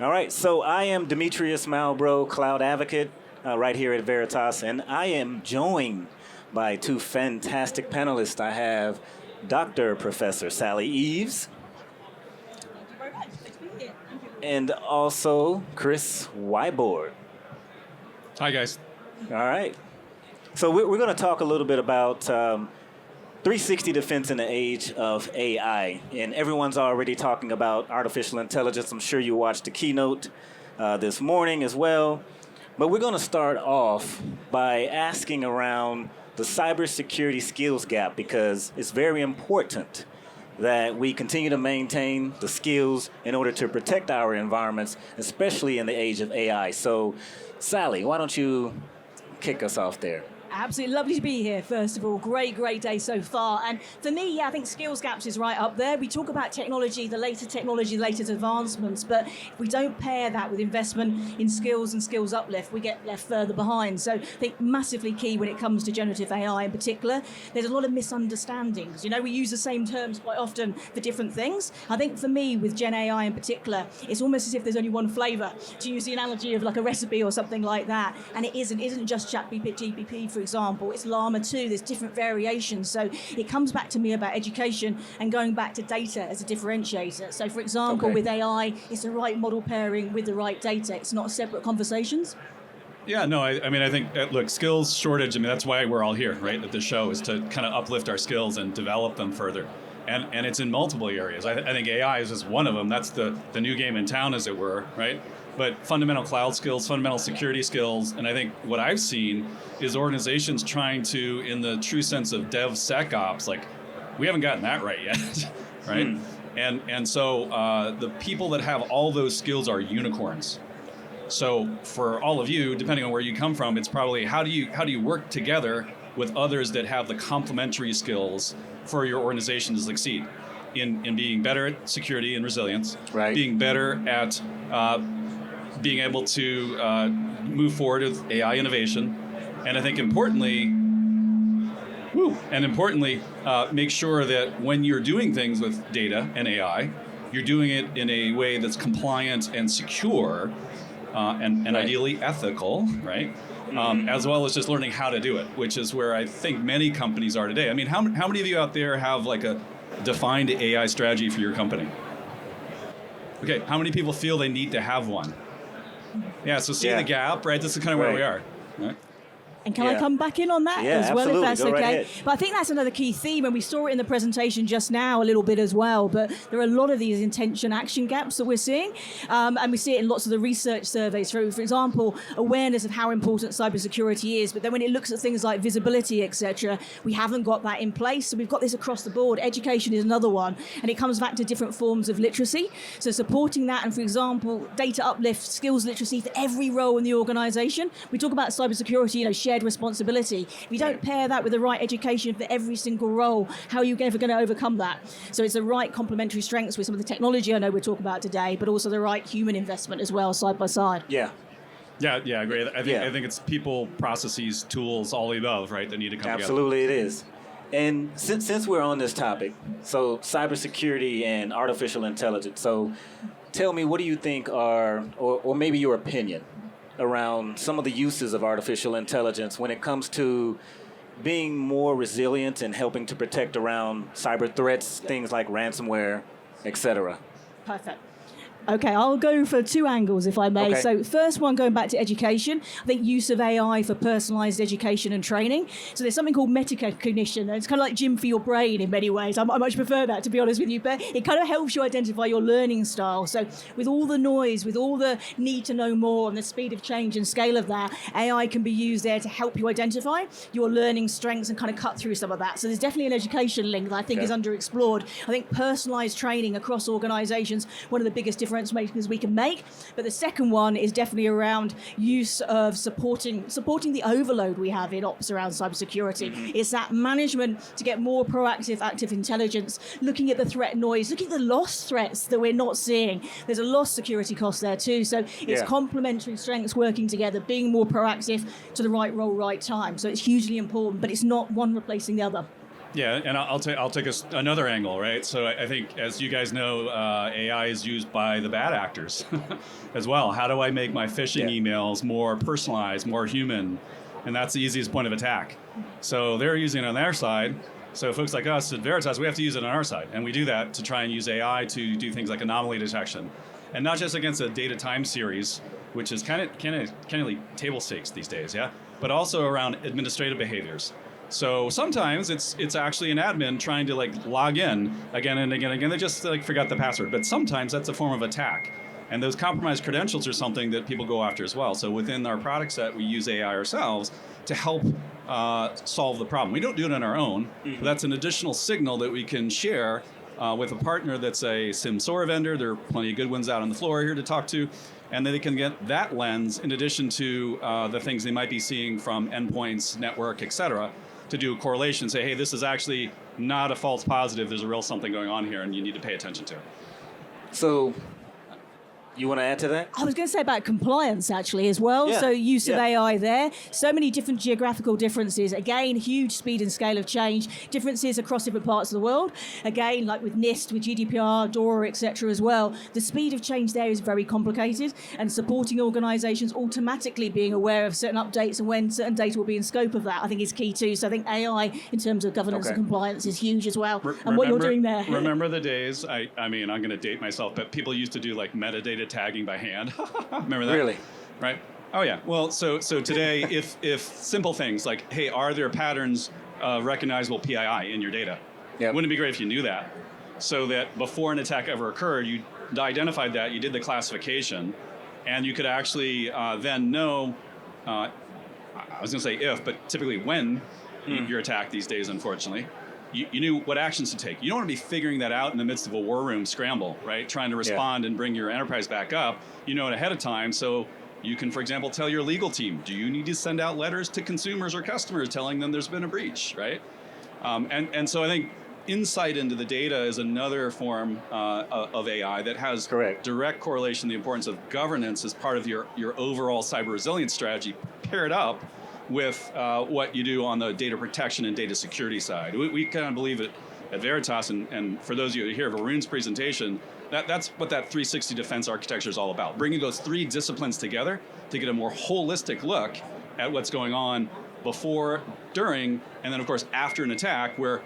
All right, so I am Demetrius Malbrough, Cloud Advocate, right here at Veritas, and I am joined by two fantastic panelists. I have Dr. Professor Sally Eaves. Thank you very much. Nice to be here. Thank you. And also Chris Wiborg. Hi, guys. All right. So we're going to talk a little bit about 360 defense in the age of AI. And everyone's already talking about artificial intelligence. I'm sure you watched the keynote this morning as well. But we're going to start off by asking around the cybersecurity skills gap, because it's very important that we continue to maintain the skills in order to protect our environments, especially in the age of AI. So, Sally, why don't you kick us off there? Absolutely lovely to be here, first of all. Great day so far. And for me, I think skills gaps is right up there. We talk about technology, the latest advancements, but if we don't pair that with investment in skills and skills uplift, we get left further behind. So I think massively key when it comes to generative AI in particular. There's a lot of misunderstandings. You know, we use the same terms quite often for different things. I think for me, with Gen AI in particular, it's almost as if there's only one flavor, to use the analogy of like a recipe or something like that. And it isn't just ChatGPT, for example, it's Llama 2, there's different variations. So it comes back to me about education and going back to data as a differentiator. So for example, with AI, it's the right model pairing with the right data. It's not separate conversations. Yeah, no, I mean, I think, look, skills shortage, I mean, that's why we're all here, right, at this show, is to kind of uplift our skills and develop them further. And it's in multiple areas. I think AI is just one of them. That's the new game in town, as it were, right? But fundamental cloud skills, fundamental security skills, and I think what I've seen is organizations trying to, in the true sense of DevSecOps, like, we haven't gotten that right yet, right? And so the people that have all those skills are unicorns. So for all of you, depending on where you come from, it's probably how do you work together with others that have the complementary skills for your organization to succeed in being better at security and resilience, right, being better at being able to move forward with AI innovation, and I think importantly, make sure that when you're doing things with data and AI, you're doing it in a way that's compliant and secure, and right, ideally ethical, right? As well as just learning how to do it, which is where I think many companies are today. I mean, how many of you out there have like a defined AI strategy for your company? Okay, how many people feel they need to have one? Yeah, so see the gap, right? This is kind of where we are. Right? And can I come back in on that as well, absolutely. if that's Go okay? right ahead. But I think that's another key theme, and we saw it in the presentation just now a little bit as well, but there are a lot of these intention action gaps that we're seeing, and we see it in lots of the research surveys. For example, awareness of how important cybersecurity is, but then when it looks at things like visibility, etc., we haven't got that in place. So we've got this across the board. Education is another one, and it comes back to different forms of literacy. So supporting that, and for example, data uplift, skills literacy for every role in the organization. We talk about cybersecurity, shared responsibility. If you don't pair that with the right education for every single role, how are you ever going to overcome that? So it's the right complementary strengths with some of the technology I know we're talking about today, but also the right human investment as well, side by side. Yeah, I agree. I think it's people, processes, tools, all the above, right, that need to come together. Absolutely, it is. And since we're on this topic, so cybersecurity and artificial intelligence, so tell me, what do you think are, or maybe your opinion, around some of the uses of artificial intelligence when it comes to being more resilient and helping to protect around cyber threats, things like ransomware, etc.? Perfect. Okay, I'll go for two angles, if I may. Okay. So first one, going back to education, I think use of AI for personalized education and training. So there's something called metacognition, and it's kind of like gym for your brain in many ways. I much prefer that, to be honest with you, but it kind of helps you identify your learning style. So with all the noise, with all the need to know more and the speed of change and scale of that, AI can be used there to help you identify your learning strengths and kind of cut through some of that. So there's definitely an education link that I think is underexplored. I think personalized training across organizations, one of the biggest differences we can make. But the second one is definitely around use of supporting the overload we have in ops around cybersecurity. It's that management to get more proactive, active intelligence, looking at the threat noise, looking at the lost threats that we're not seeing. There's a lost security cost there too. So it's complementary strengths working together, being more proactive to the right role, right time. So it's hugely important, but it's not one replacing the other. Yeah, and I'll take another angle, right? So I think, as you guys know, AI is used by the bad actors as well. How do I make my phishing emails more personalized, more human? And that's the easiest point of attack. So they're using it on their side. So folks like us at Veritas, we have to use it on our side. And we do that to try and use AI to do things like anomaly detection. And not just against a data time series, which is kind of like table stakes these days, yeah? But also around administrative behaviors. So sometimes it's actually an admin trying to like log in again and again and again. They just like forgot the password. But sometimes that's a form of attack. And those compromised credentials are something that people go after as well. So within our product set, we use AI ourselves to help solve the problem. We don't do it on our own. But that's an additional signal that we can share with a partner that's a SIM SOAR vendor. There are plenty of good ones out on the floor here to talk to. And then they can get that lens in addition to the things they might be seeing from endpoints, network, et cetera, to do a correlation, say, hey, this is actually not a false positive. There's a real something going on here, and you need to pay attention to it. So, you want to add to that? I was going to say about compliance actually as well. Yeah. So use of AI there. So many different geographical differences. Again, huge speed and scale of change. Differences across different parts of the world. Again, like with NIST, with GDPR, DORA, etc. as well. The speed of change there is very complicated, and supporting organisations automatically being aware of certain updates and when certain data will be in scope of that, I think is key too. So I think AI in terms of governance and compliance is huge as well. And what you're doing there. Remember the days, I mean, I'm going to date myself, but people used to do like metadata tagging by hand. Remember that? Really? Right? Oh yeah. Well, so today, if simple things like, hey, are there patterns recognizable PII in your data? Yep. Wouldn't it be great if you knew that? So that before an attack ever occurred, you identified that, you did the classification, and you could actually then know, I was going to say if, but typically when you're attacked these days, unfortunately, you knew what actions to take. You don't want to be figuring that out in the midst of a war room scramble, right? Trying to respond and bring your enterprise back up. You know it ahead of time, so you can, for example, tell your legal team, do you need to send out letters to consumers or customers telling them there's been a breach, right? And so I think insight into the data is another form of AI that has direct correlation to the importance of governance as part of your overall cyber resilience strategy, paired up with what you do on the data protection and data security side. We kind of believe it at Veritas, and for those of you who hear Varun's presentation, that's what that 360 defense architecture is all about, bringing those three disciplines together to get a more holistic look at what's going on before, during, and then of course after an attack, where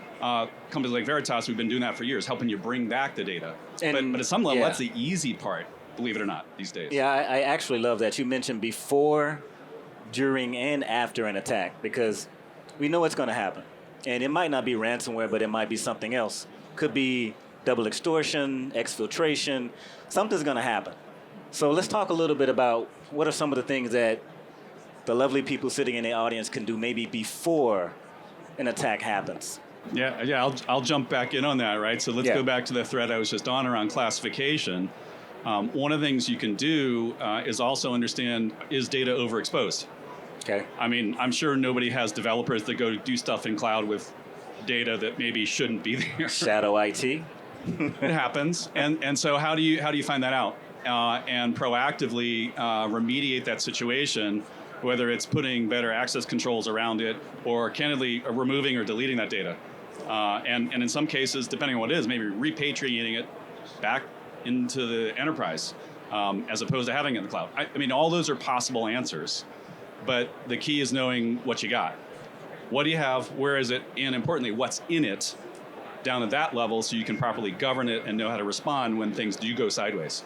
companies like Veritas, we've been doing that for years, helping you bring back the data. But at some level, that's the easy part, believe it or not, these days. Yeah, I actually love that. You mentioned before, during, and after an attack, because we know what's going to happen. And it might not be ransomware, but it might be something else. Could be double extortion, exfiltration. Something's going to happen. So let's talk a little bit about what are some of the things that the lovely people sitting in the audience can do maybe before an attack happens. Yeah, I'll jump back in on that, right? So let's go back to the thread I was just on around classification. One of the things you can do is also understand, is data overexposed? Okay. I mean, I'm sure nobody has developers that go do stuff in cloud with data that maybe shouldn't be there. Shadow IT. It happens, and so how do you find that out and proactively remediate that situation, whether it's putting better access controls around it or candidly removing or deleting that data, and in some cases, depending on what it is, maybe repatriating it back into the enterprise as opposed to having it in the cloud. I mean, all those are possible answers, but the key is knowing what you got. What do you have? Where is it? And importantly, what's in it down at that level so you can properly govern it and know how to respond when things do go sideways.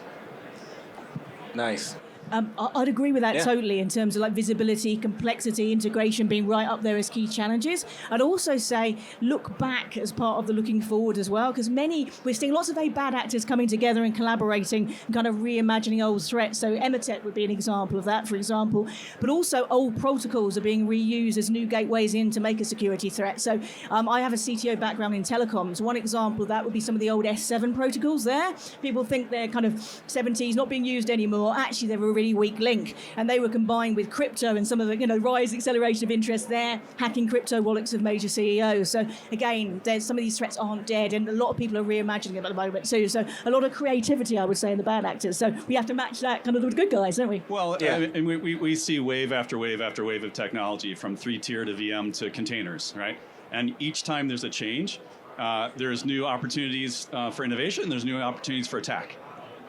Nice. I'd agree with that totally in terms of like visibility, complexity, integration being right up there as key challenges. I'd also say look back as part of the looking forward as well, because we're seeing lots of very bad actors coming together and collaborating and kind of reimagining old threats. So Emotet would be an example of that, for example. But also old protocols are being reused as new gateways in to make a security threat. So I have a CTO background in telecoms. One example of that would be some of the old S7 protocols there. People think they're kind of 70s, not being used anymore. Actually, they were really weak link, and they were combined with crypto and some of the rise acceleration of interest there, hacking crypto wallets of major CEOs. So again, there's some of these threats aren't dead, and a lot of people are reimagining them at the moment too. So a lot of creativity, I would say, in the bad actors. So we have to match that kind of with the good guys, don't we? Well, and we see wave after wave after wave of technology, from 3-tier to VM to containers, right? And each time there's a change, there's new opportunities for innovation, there's new opportunities for attack.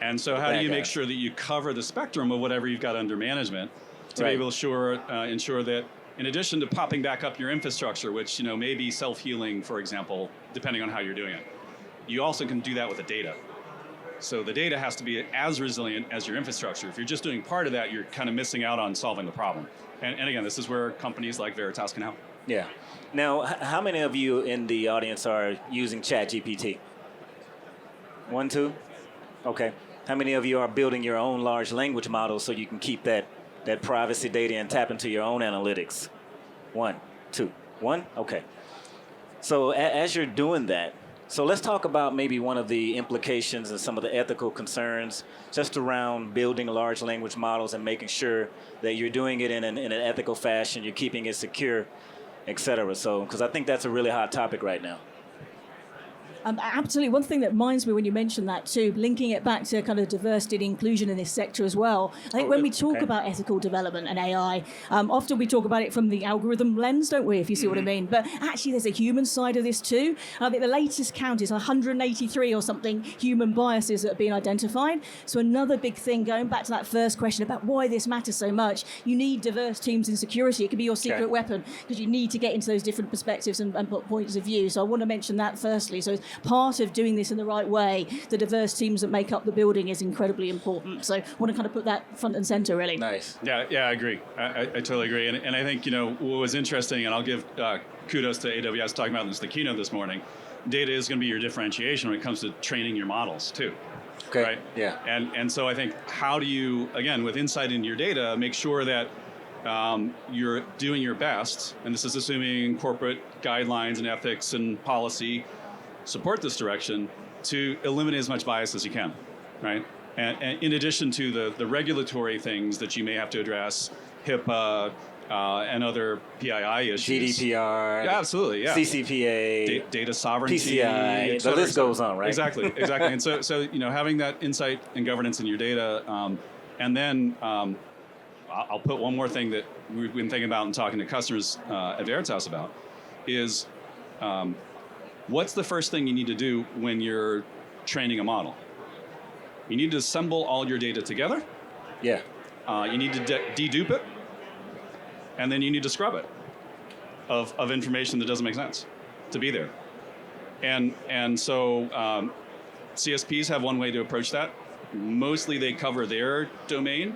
And so how do you make sure that you cover the spectrum of whatever you've got under management to be able to ensure that in addition to popping back up your infrastructure, which may be self-healing, for example, depending on how you're doing it, you also can do that with the data. So the data has to be as resilient as your infrastructure. If you're just doing part of that, you're kind of missing out on solving the problem. And again, this is where companies like Veritas can help. Yeah. Now, how many of you in the audience are using ChatGPT? 1, 2? Okay. How many of you are building your own large language models so you can keep that privacy data and tap into your own analytics? 1, 2, 1? Okay. So as you're doing that, so let's talk about maybe one of the implications and some of the ethical concerns just around building large language models and making sure that you're doing it in an ethical fashion, you're keeping it secure, et cetera. So, because I think that's a really hot topic right now. Absolutely. One thing that reminds me when you mentioned that too, linking it back to kind of diversity and inclusion in this sector as well. I think when we talk about ethical development and AI, often we talk about it from the algorithm lens, don't we, if you see what I mean? But actually there's a human side of this too. I think the latest count is 183 or something human biases that have been identified. So another big thing, going back to that first question about why this matters so much, you need diverse teams in security. It can be your secret weapon because you need to get into those different perspectives and points of view. So I want to mention that firstly. So part of doing this in the right way, the diverse teams that make up the building is incredibly important. So I want to kind of put that front and center, really. Nice. Yeah, I agree. I totally agree. And I think, what was interesting, and I'll give kudos to AWS talking about this in the keynote this morning, data is going to be your differentiation when it comes to training your models, too. Okay. Right? Yeah. And so I think, how do you, again, with insight into your data, make sure that you're doing your best, and this is assuming corporate guidelines and ethics and policy support this direction, to eliminate as much bias as you can, right? And in addition to the regulatory things that you may have to address, HIPAA and other PII issues. GDPR. Yeah, absolutely, yeah. CCPA. Data sovereignty. PCI. The list goes on, right? Exactly. And so having that insight and governance in your data, and then I'll put one more thing that we've been thinking about and talking to customers at Veritas about is what's the first thing you need to do when you're training a model? You need to assemble all your data together. Yeah. You need to dedupe it, and then you need to scrub it of information that doesn't make sense to be there. And so CSPs have one way to approach that. Mostly they cover their domain.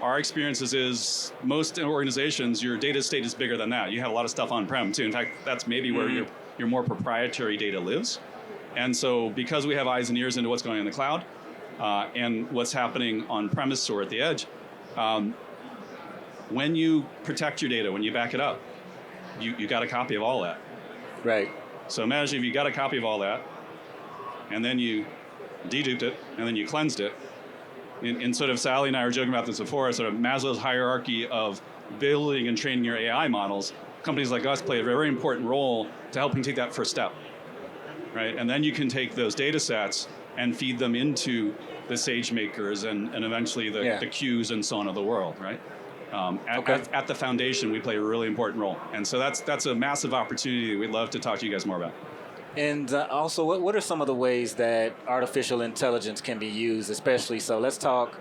Our experiences is most organizations, your data estate is bigger than that. You have a lot of stuff on-prem too. In fact, that's maybe where your more proprietary data lives. And so because we have eyes and ears into what's going on in the cloud and what's happening on-premise or at the edge, when you protect your data, when you back it up, you got a copy of all that. Right. So imagine if you got a copy of all that, and then you deduped it, and then you cleansed it. And sort of Sally and I were joking about this before, sort of Maslow's hierarchy of building and training your AI models. Companies like us play a very important role to helping take that first step, right? And then you can take those data sets and feed them into the SageMakers and eventually the Qs and so on of the world, right? At the foundation, we play a really important role. And so that's a massive opportunity that we'd love to talk to you guys more about. And also, what are some of the ways that artificial intelligence can be used, especially, so let's talk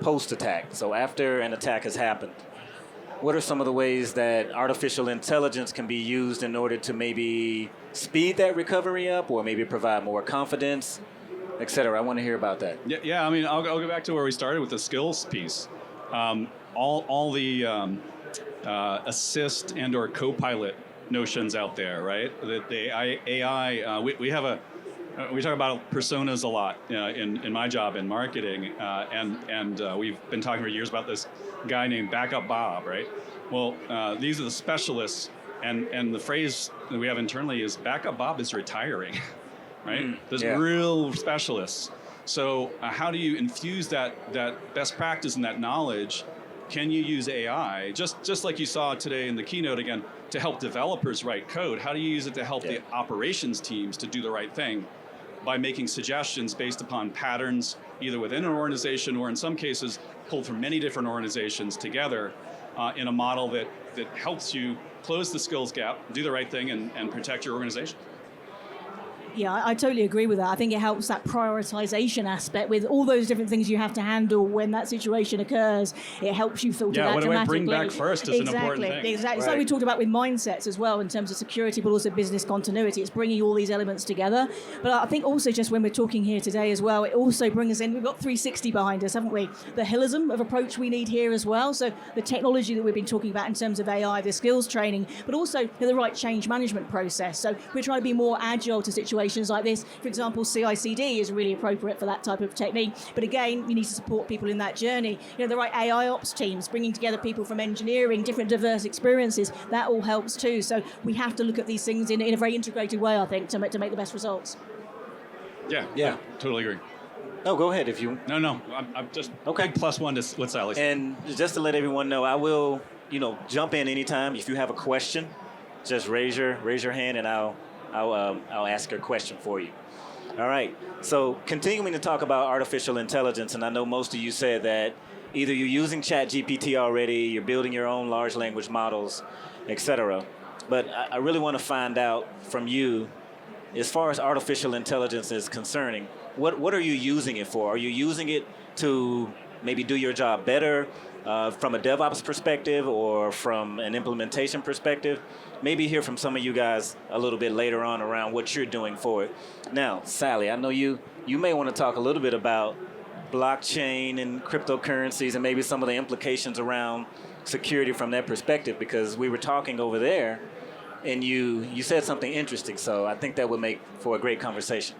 post-attack. So after an attack has happened, what are some of the ways that artificial intelligence can be used in order to maybe speed that recovery up or maybe provide more confidence, et cetera? I want to hear about that. Yeah, I mean, I'll go back to where we started with the skills piece. All the assist and or co-pilot notions out there, right? The AI, we talk about personas a lot in my job in marketing, and we've been talking for years about this guy named Backup Bob, right? Well, these are the specialists, and the phrase that we have internally is Backup Bob is retiring, right? There's real specialists. So how do you infuse that best practice and that knowledge? Can you use AI, just like you saw today in the keynote again, to help developers write code? How do you use it to help the operations teams to do the right thing by making suggestions based upon patterns, either within an organization or in some cases pulled from many different organizations together in a model that helps you close the skills gap, do the right thing, and protect your organization. Yeah, I totally agree with that. I think it helps that prioritization aspect with all those different things you have to handle when that situation occurs. It helps you filter that what do I dramatically. bring back first is an important thing. Exactly. Right. It's like we talked about with mindsets as well in terms of security, but also business continuity. It's bringing all these elements together. But I think also just when we're talking here today as well, it also brings us in, we've got 360 behind us, haven't we? The holism of approach we need here as well. So the technology that we've been talking about in terms of AI, the skills training, but also the right change management process. So we're trying to be more agile to situations like this. For example, CI/CD is really appropriate for that type of technique. But again, you need to support people in that journey. The right AI ops teams, bringing together people from engineering, different diverse experiences, that all helps too. So we have to look at these things in a very integrated way, I think, to make the best results. Yeah, I totally agree. No, go ahead if you... No, I'm just Okay. big +1 to what Sally said. And just to let everyone know, I will, jump in anytime. If you have a question, just raise your hand and I'll ask a question for you. All right. So continuing to talk about artificial intelligence, and I know most of you said that either you're using ChatGPT already, you're building your own large language models, etc. But I really want to find out from you, as far as artificial intelligence is concerning, what are you using it for? Are you using it to maybe do your job better from a DevOps perspective or from an implementation perspective? Maybe hear from some of you guys a little bit later on around what you're doing for it. Now, Sally, I know you may want to talk a little bit about blockchain and cryptocurrencies and maybe some of the implications around security from that perspective, because we were talking over there and you said something interesting, so I think that would make for a great conversation.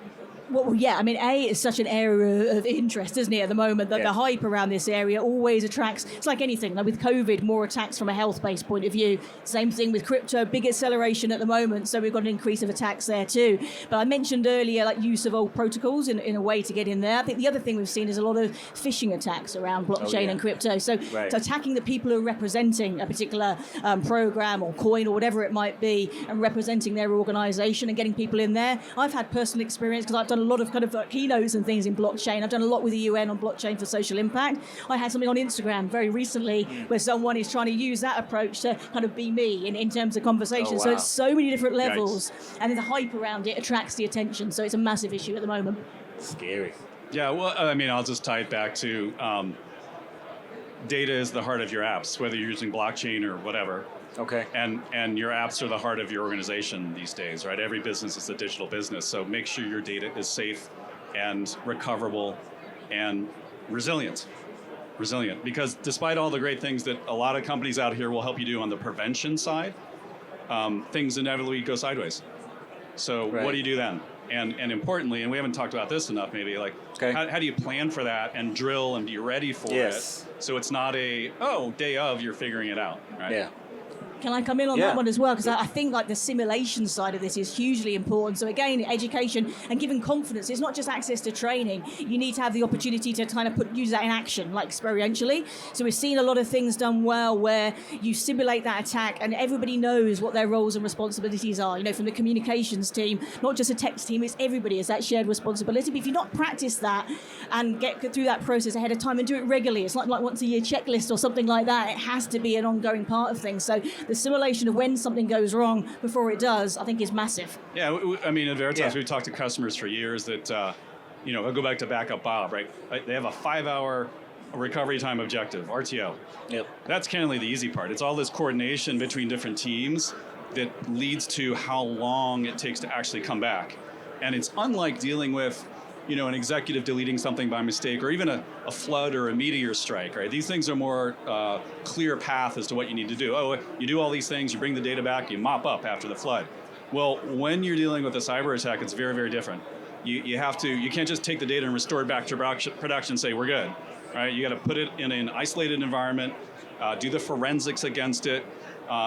Well, yeah, I mean, A is such an area of interest, isn't it, at the moment, that the hype around this area always attracts, it's like anything, like with COVID, more attacks from a health-based point of view. Same thing with crypto, big acceleration at the moment, so we've got an increase of attacks there too. But I mentioned earlier, like use of old protocols in a way to get in there. I think the other thing we've seen is a lot of phishing attacks around blockchain and crypto. So, so attacking the people who are representing a particular program or coin or whatever it might be, and representing their organization and getting people in there. I've had personal experience because I've done a lot of kind of keynotes and things in blockchain. I've done a lot with the UN on blockchain for social impact. I had something on Instagram very recently where someone is trying to use that approach to kind of be me in terms of conversation. So it's so many different levels, and the hype around it attracts the attention. So it's a massive issue at the moment. Scary. Yeah, well, I mean, I'll just tie it back to data is the heart of your apps, whether you're using blockchain or whatever. Okay. And your apps are the heart of your organization these days, right? Every business is a digital business, so make sure your data is safe and recoverable and resilient. Because despite all the great things that a lot of companies out here will help you do on the prevention side, things inevitably go sideways. So what do you do then? And importantly, and we haven't talked about this enough maybe, like how do you plan for that and drill and be ready for it? So it's not day of, you're figuring it out, right? Yeah. Can I come in on that one as well? Because I think like the simulation side of this is hugely important. So again, education and giving confidence. It's not just access to training. You need to have the opportunity to kind of use that in action, like experientially. So we've seen a lot of things done well where you simulate that attack and everybody knows what their roles and responsibilities are. From the communications team, not just a text team, it's everybody. It's that shared responsibility. But if you not practice that and get through that process ahead of time and do it regularly, it's not like once a year checklist or something like that. It has to be an ongoing part of things. So the simulation of when something goes wrong before it does, I think, is massive. Yeah, I mean, at Veritas, we've talked to customers for years that, I'll go back to Backup Bob, right? They have a 5-hour recovery time objective, RTO. Yep. That's candidly the easy part. It's all this coordination between different teams that leads to how long it takes to actually come back. And it's unlike dealing with an executive deleting something by mistake, or even a flood or a meteor strike, right? These things are more clear path as to what you need to do. Oh, you do all these things, you bring the data back, you mop up after the flood. Well, when you're dealing with a cyber attack, it's very, very different. You can't just take the data and restore it back to production and say, we're good, right? You got to put it in an isolated environment, do the forensics against it,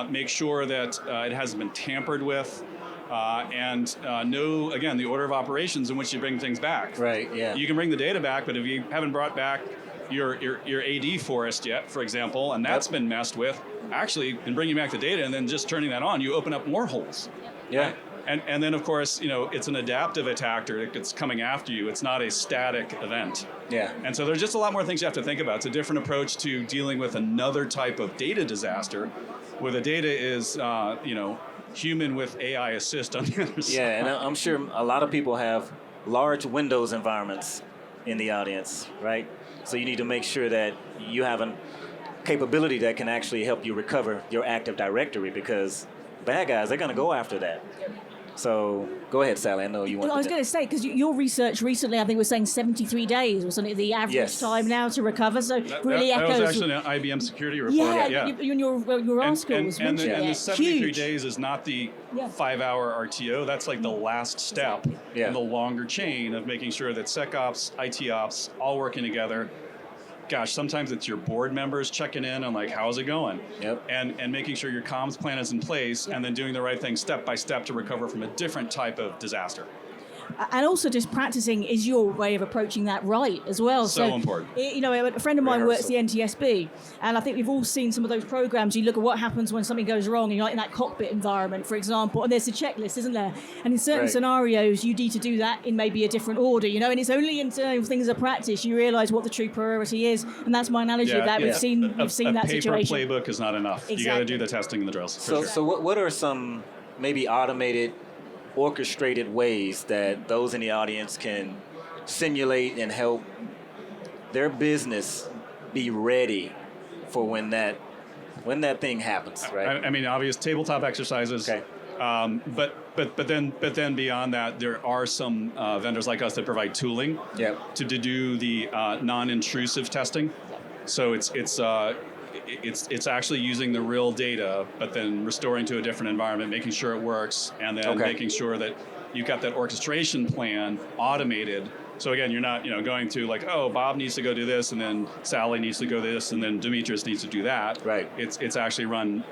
make sure that it hasn't been tampered with, and know, again, the order of operations in which you bring things back. Right, yeah. You can bring the data back, but if you haven't brought back your AD forest yet, for example, and that's been messed with, actually, in bringing back the data and then just turning that on, you open up more holes. Yeah. Right? And then, of course, it's an adaptive attack that's coming after you. It's not a static event. Yeah. And so there's just a lot more things you have to think about. It's a different approach to dealing with another type of data disaster, where the data is, human with AI assist on the other side. Yeah, and I'm sure a lot of people have large Windows environments in the audience, right? So you need to make sure that you have a capability that can actually help you recover your Active Directory, because bad guys, they're going to go after that. So go ahead, Sally. I know you want to. I was going to say, because your research recently, I think, was saying 73 days, wasn't it? The average time now to recover. So really that echoes. was actually an IBM security report. Yeah. In your article was mentioned. And the 73 Huge. days is not the 5-hour RTO. That's like the last step in the longer chain of making sure that SecOps, IT ops, all working together. Gosh, sometimes it's your board members checking in on how's it going? Yep. And making sure your comms plan is in place, and then doing the right thing step by step to recover from a different type of disaster. And also just practicing is your way of approaching that right as well. So important. A friend of mine works at the NTSB, and I think we've all seen some of those programs. You look at what happens when something goes wrong, and you're in that cockpit environment, for example, and there's a checklist, isn't there? And in certain scenarios, you need to do that in maybe a different order, and it's only in things of practice you realise what the true priority is, and that's my analogy of that. We've seen that situation. A paper playbook is not enough. Exactly. You got to do the testing and the drills. So what are some maybe automated, orchestrated ways that those in the audience can simulate and help their business be ready for when that thing happens, right? I mean, obvious tabletop exercises. Okay. But then beyond that, there are some vendors like us that provide tooling to do the non-intrusive testing. So it's actually using the real data, but then restoring to a different environment, making sure it works, and then making sure that you've got that orchestration plan automated. So again, you're not going to Bob needs to go do this, and then Sally needs to go this, and then Demetrius needs to do that. Right. It's actually run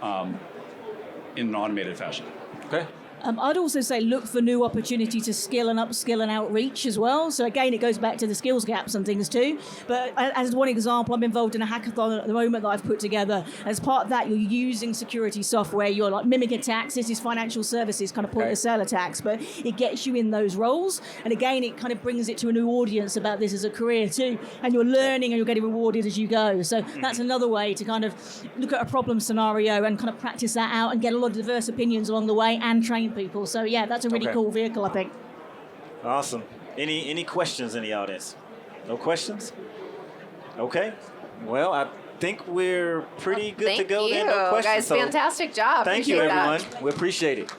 in an automated fashion. Okay. I'd also say look for new opportunity to skill and upskill and outreach as well. So again, it goes back to the skills gaps and things too. But as one example, I'm involved in a hackathon at the moment that I've put together. As part of that, you're using security software. You're mimicking attacks. This is financial services kind of point of sale attacks, but it gets you in those roles. And again, it kind of brings it to a new audience about this as a career too. And you're learning and you're getting rewarded as you go. So that's another way to kind of look at a problem scenario and kind of practice that out and get a lot of diverse opinions along the way and train people. So yeah, that's a really cool vehicle, I think. Awesome. Any questions in the audience? No questions? Okay. Well, I think we're pretty good to go. Thank you, no questions. guys. Fantastic job. Thank you, Appreciate everyone. that. We appreciate it.